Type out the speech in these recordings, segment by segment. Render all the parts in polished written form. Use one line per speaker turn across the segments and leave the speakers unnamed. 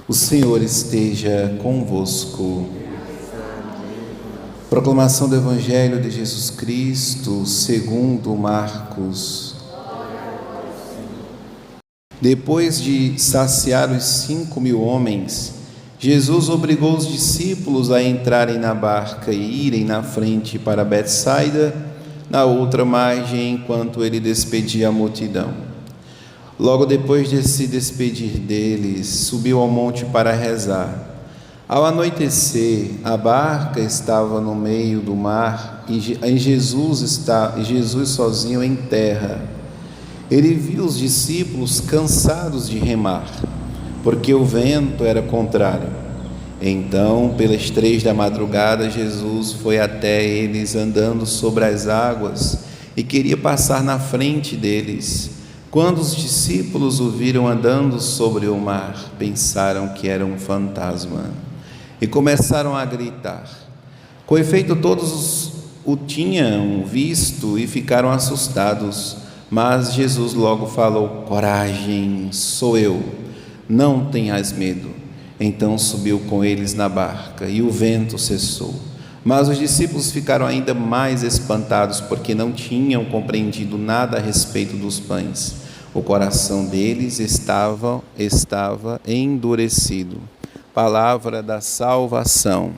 O Senhor esteja convosco. Proclamação do Evangelho de Jesus Cristo, segundo Marcos. Depois de saciar os 5.000 homens, Jesus obrigou os discípulos a entrarem na barca e irem na frente para Betsaida, na outra margem, enquanto ele despedia a multidão. Logo depois de se despedir deles, subiu ao monte para rezar. Ao anoitecer, a barca estava no meio do mar e Jesus sozinho em terra. Ele viu os discípulos cansados de remar, porque o vento era contrário. Então, pelas 3 da madrugada, Jesus foi até eles andando sobre as águas e queria passar na frente deles. Quando os discípulos o viram andando sobre o mar, pensaram que era um fantasma e começaram a gritar. Com efeito, todos o tinham visto e ficaram assustados, mas Jesus logo falou: coragem, sou eu, não tenhas medo. Então subiu com eles na barca e o vento cessou. Mas os discípulos ficaram ainda mais espantados, porque não tinham compreendido nada a respeito dos pães. O coração deles estava endurecido. Palavra da salvação.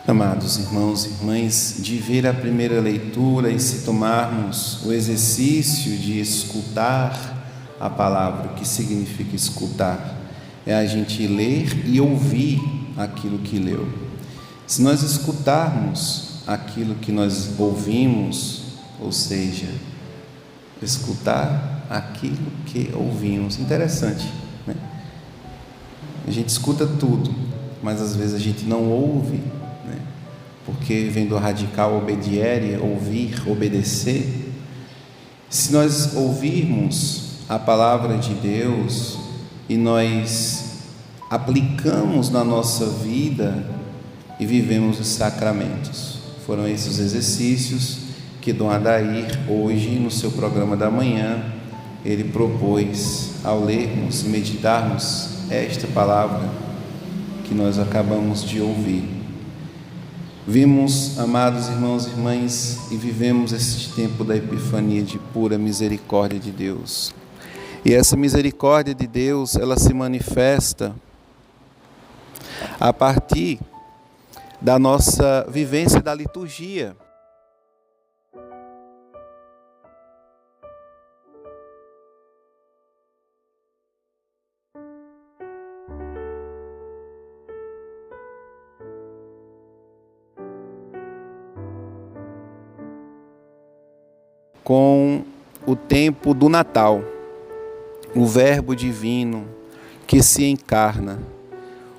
Amados irmãos e irmãs, de ver a primeira leitura e se tomarmos o exercício de escutar a palavra, o que significa escutar? É a gente ler e ouvir aquilo que leu. Se nós escutarmos aquilo que nós ouvimos, ou seja, escutar aquilo que ouvimos. Interessante, né? A gente escuta tudo, mas às vezes a gente não ouve, né? Porque vem do radical obediere, ouvir, obedecer. Se nós ouvirmos a palavra de Deus e nós aplicamos na nossa vida e vivemos os sacramentos, foram esses os exercícios que Dom Adair, hoje, no seu programa da manhã, ele propôs ao lermos e meditarmos esta palavra que nós acabamos de ouvir. Vimos, amados irmãos e irmãs, e vivemos este tempo da Epifania de pura misericórdia de Deus. E essa misericórdia de Deus, ela se manifesta a partir da nossa vivência da liturgia. Com o tempo do Natal, o Verbo divino que se encarna,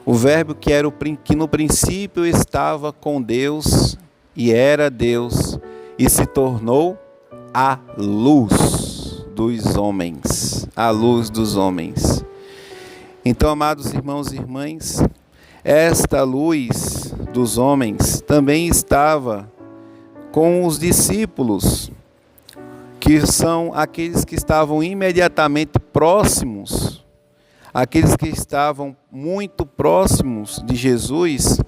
o Verbo que no princípio estava com Deus e era Deus e se tornou a luz dos homens, a luz dos homens. Então, amados irmãos e irmãs, esta luz dos homens também estava com os discípulos, que são aqueles que estavam imediatamente próximos, aqueles que estavam muito próximos de Jesus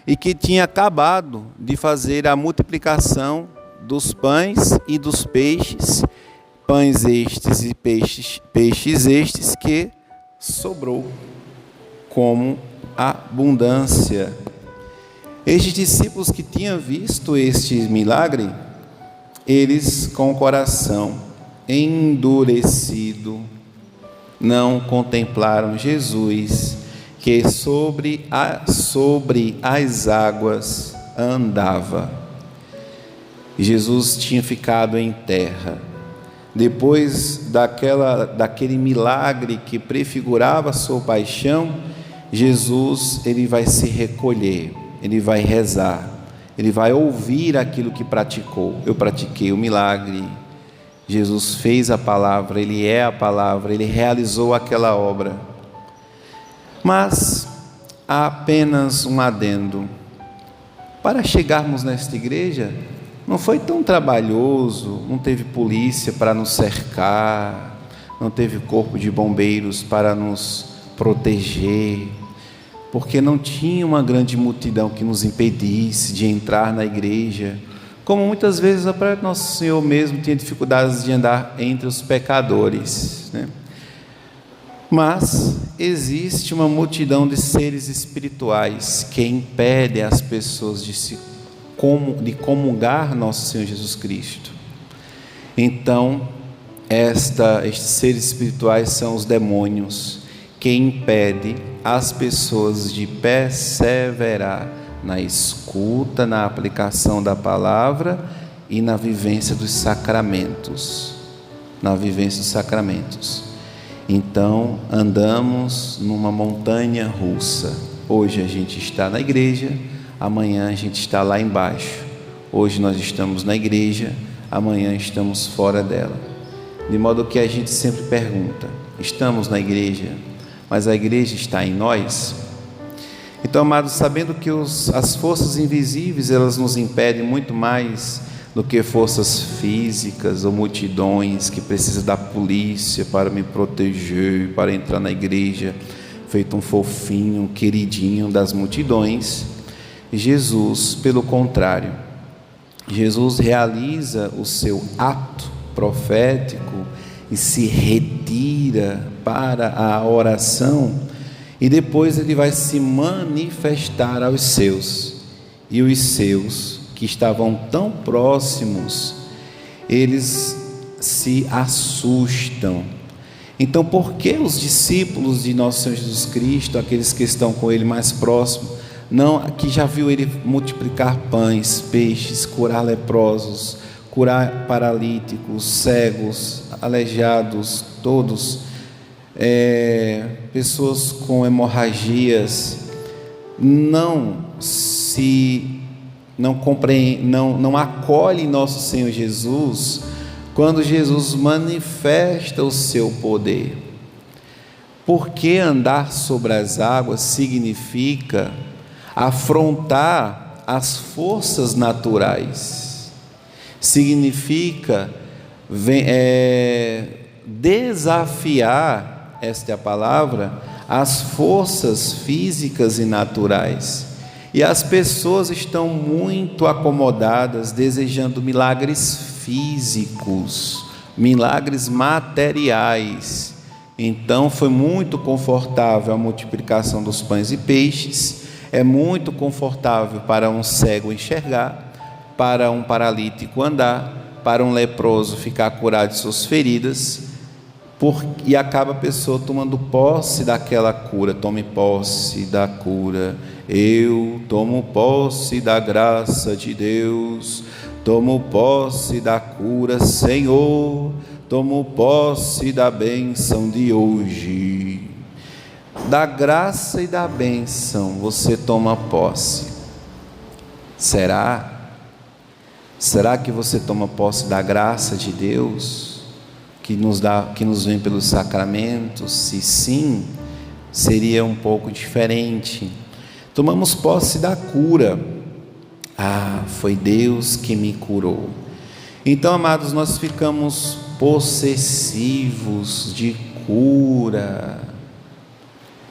e que tinha acabado de fazer a multiplicação dos pães e dos peixes, pães estes e peixes estes que sobrou como abundância. Estes discípulos que tinham visto este milagre, eles, com o coração endurecido, não contemplaram Jesus, que sobre as águas andava. Jesus tinha ficado em terra. Depois daquele milagre que prefigurava a sua paixão, Jesus, ele vai se recolher, ele vai rezar. Ele vai ouvir aquilo que praticou. Eu pratiquei o milagre. Jesus fez a palavra, Ele é a palavra, Ele realizou aquela obra. Mas há apenas um adendo. Para chegarmos nesta igreja, não foi tão trabalhoso, não teve polícia para nos cercar, não teve corpo de bombeiros para nos proteger, porque não tinha uma grande multidão que nos impedisse de entrar na igreja, como muitas vezes o próprio Nosso Senhor mesmo tinha dificuldades de andar entre os pecadores, né? Mas existe uma multidão de seres espirituais que impedem as pessoas de comungar Nosso Senhor Jesus Cristo. Então, estes seres espirituais são os demônios, que impedem as pessoas de perseverar na escuta, na aplicação da palavra e na vivência dos sacramentos. Então, andamos numa montanha russa. Hoje a gente está na igreja, amanhã a gente está lá embaixo. Hoje nós estamos na igreja, amanhã estamos fora dela. De modo que a gente sempre pergunta: estamos na igreja, mas a igreja está em nós? Então, amados, sabendo que as forças invisíveis, elas nos impedem muito mais do que forças físicas ou multidões que precisam da polícia para me proteger, para entrar na igreja, feito um fofinho, um queridinho das multidões. Jesus, pelo contrário, Jesus realiza o seu ato profético e se retira para a oração, e depois ele vai se manifestar aos seus, e os seus que estavam tão próximos, eles se assustam. Então, por que os discípulos de Nosso Senhor Jesus Cristo, aqueles que estão com ele mais próximos, que já viu ele multiplicar pães, peixes, curar leprosos, curar paralíticos, cegos, aleijados, todos, pessoas com hemorragias, não acolhe nosso Senhor Jesus quando Jesus manifesta o seu poder? Porque andar sobre as águas significa afrontar as forças naturais, significa desafiar, esta é a palavra, as forças físicas e naturais. E as pessoas estão muito acomodadas, desejando milagres físicos, milagres materiais. Então foi muito confortável a multiplicação dos pães e peixes, é muito confortável para um cego enxergar, para um paralítico andar, para um leproso ficar curado de suas feridas, e acaba a pessoa tomando posse daquela cura. Tome posse da cura. Eu tomo posse da graça de Deus, tomo posse da cura, Senhor, tomo posse da bênção de hoje. Da graça e da bênção você toma posse. Será que você toma posse da graça de Deus, que nos vem pelos sacramentos? Se sim, seria um pouco diferente. Tomamos posse da cura. Foi Deus que me curou. Então, amados, nós ficamos possessivos de cura.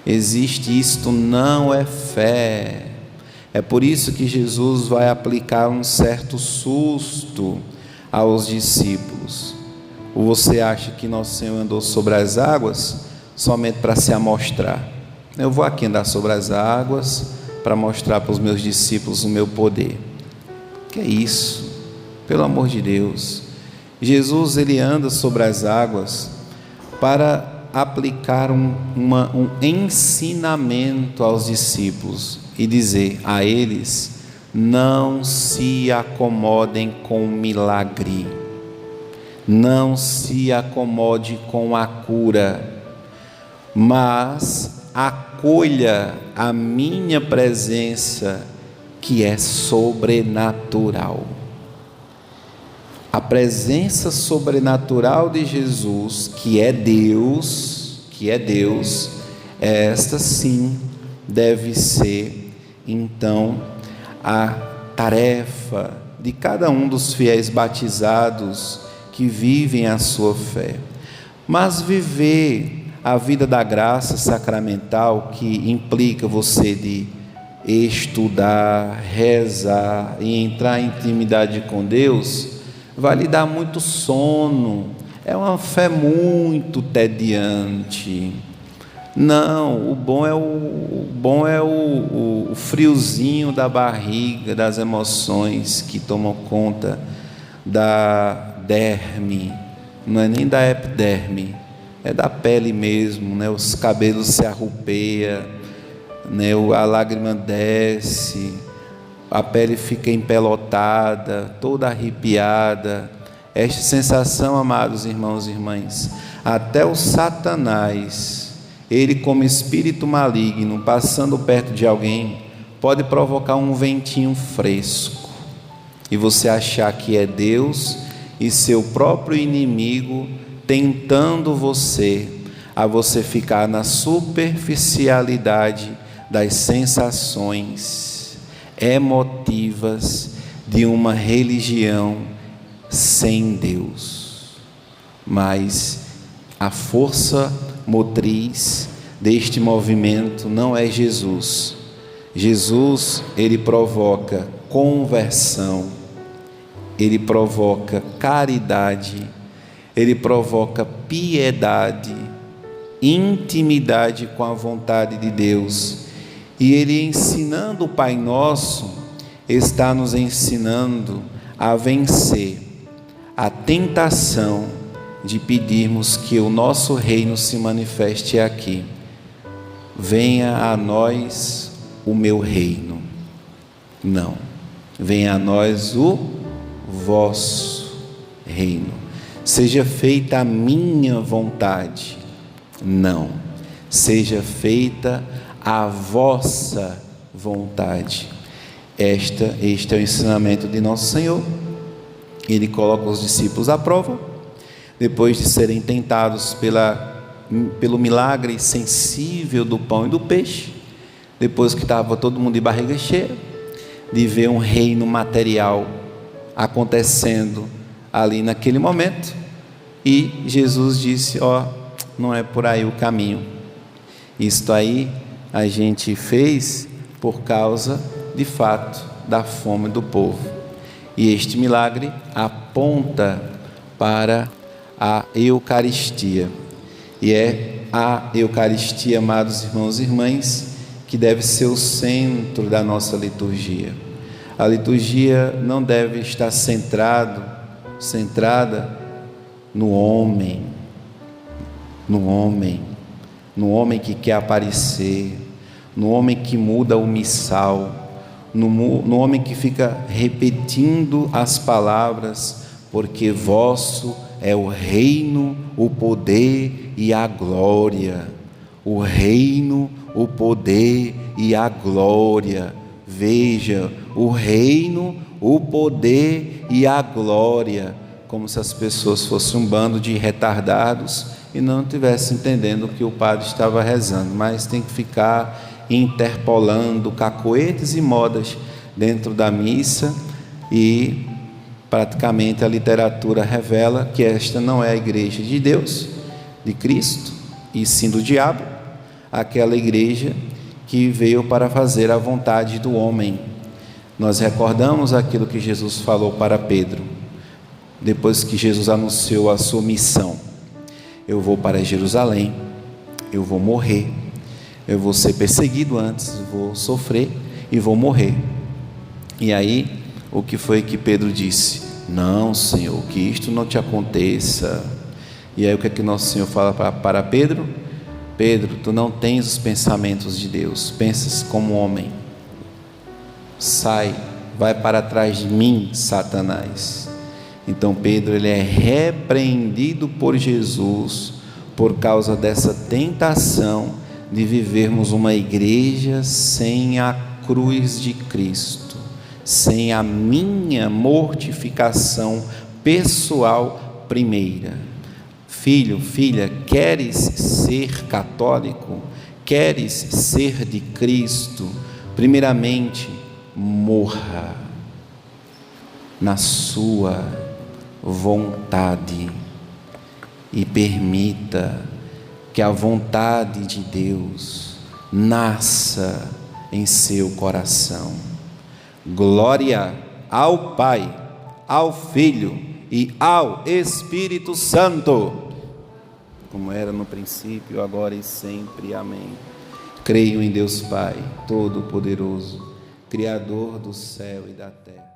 Isto não é fé. É por isso que Jesus vai aplicar um certo susto aos discípulos. Ou você acha que Nosso Senhor andou sobre as águas somente para se amostrar? Eu vou aqui andar sobre as águas para mostrar para os meus discípulos o meu poder. Que é isso? Pelo amor de Deus. Jesus, ele anda sobre as águas para aplicar um ensinamento aos discípulos e dizer a eles: não se acomodem com o milagre, não se acomode com a cura, mas acolha a minha presença, que é sobrenatural. A presença sobrenatural de Jesus, que é Deus, esta sim deve ser então a tarefa de cada um dos fiéis batizados que vivem a sua fé. Mas viver a vida da graça sacramental, que implica você de estudar, rezar e entrar em intimidade com Deus, vai lhe dar muito sono. É uma fé muito tediante. Não, o bom é o friozinho da barriga, das emoções que tomam conta da derme, não é nem da epiderme, é da pele mesmo, né? Os cabelos se arrupeiam, né? A lágrima desce, a pele fica empelotada, toda arrepiada. Esta sensação, amados irmãos e irmãs, até o Satanás, ele como espírito maligno, passando perto de alguém, pode provocar um ventinho fresco, e você achar que é Deus e seu próprio inimigo tentando você, a você ficar na superficialidade das sensações emotivas de uma religião sem Deus. Mas a força motriz deste movimento não é Jesus. Jesus, ele provoca conversão, ele provoca caridade, ele provoca piedade, intimidade com a vontade de Deus. E ele, ensinando o Pai Nosso, está nos ensinando a vencer a tentação de pedirmos que o nosso reino se manifeste aqui. Venha a nós o meu reino. Não. Venha a nós o vosso reino. Seja feita a minha vontade. Não. Seja feita a vossa vontade. Este é o ensinamento de nosso Senhor. Ele coloca os discípulos à prova. Depois de serem tentados pelo milagre sensível do pão e do peixe, depois que estava todo mundo de barriga cheia, de ver um reino material acontecendo ali naquele momento, e Jesus disse: não é por aí o caminho. Isto aí a gente fez por causa, de fato, da fome do povo. E este milagre aponta para a Eucaristia, e é a Eucaristia, amados irmãos e irmãs, que deve ser o centro da nossa liturgia. A liturgia não deve estar centrada no homem que quer aparecer, no homem que muda o missal, no homem que fica repetindo as palavras, porque vosso é o reino, o poder e a glória. O reino, o poder e a glória. Veja, o reino, o poder e a glória. Como se as pessoas fossem um bando de retardados e não estivessem entendendo o que o padre estava rezando. Mas tem que ficar interpolando cacoetes e modas dentro da missa, e praticamente a literatura revela que esta não é a igreja de Deus, de Cristo, e sim do diabo, aquela igreja que veio para fazer a vontade do homem. Nós recordamos aquilo que Jesus falou para Pedro, depois que Jesus anunciou a sua missão: eu vou para Jerusalém, eu vou morrer, eu vou ser perseguido antes, vou sofrer e vou morrer. E aí, o que foi que Pedro disse? Não, Senhor, que isto não te aconteça. E aí o que é que nosso Senhor fala para Pedro? Pedro, tu não tens os pensamentos de Deus, pensas como homem. Sai, vai para trás de mim, Satanás. Então Pedro, ele é repreendido por Jesus por causa dessa tentação de vivermos uma igreja sem a cruz de Cristo, sem a minha mortificação pessoal primeira. Filho, filha, queres ser católico? Queres ser de Cristo? Primeiramente, morra na sua vontade. e permita que a vontade de Deus nasça em seu coração. Glória ao Pai, ao Filho e ao Espírito Santo, como era no princípio, agora e sempre. Amém. Creio em Deus Pai Todo-Poderoso, Criador do céu e da terra.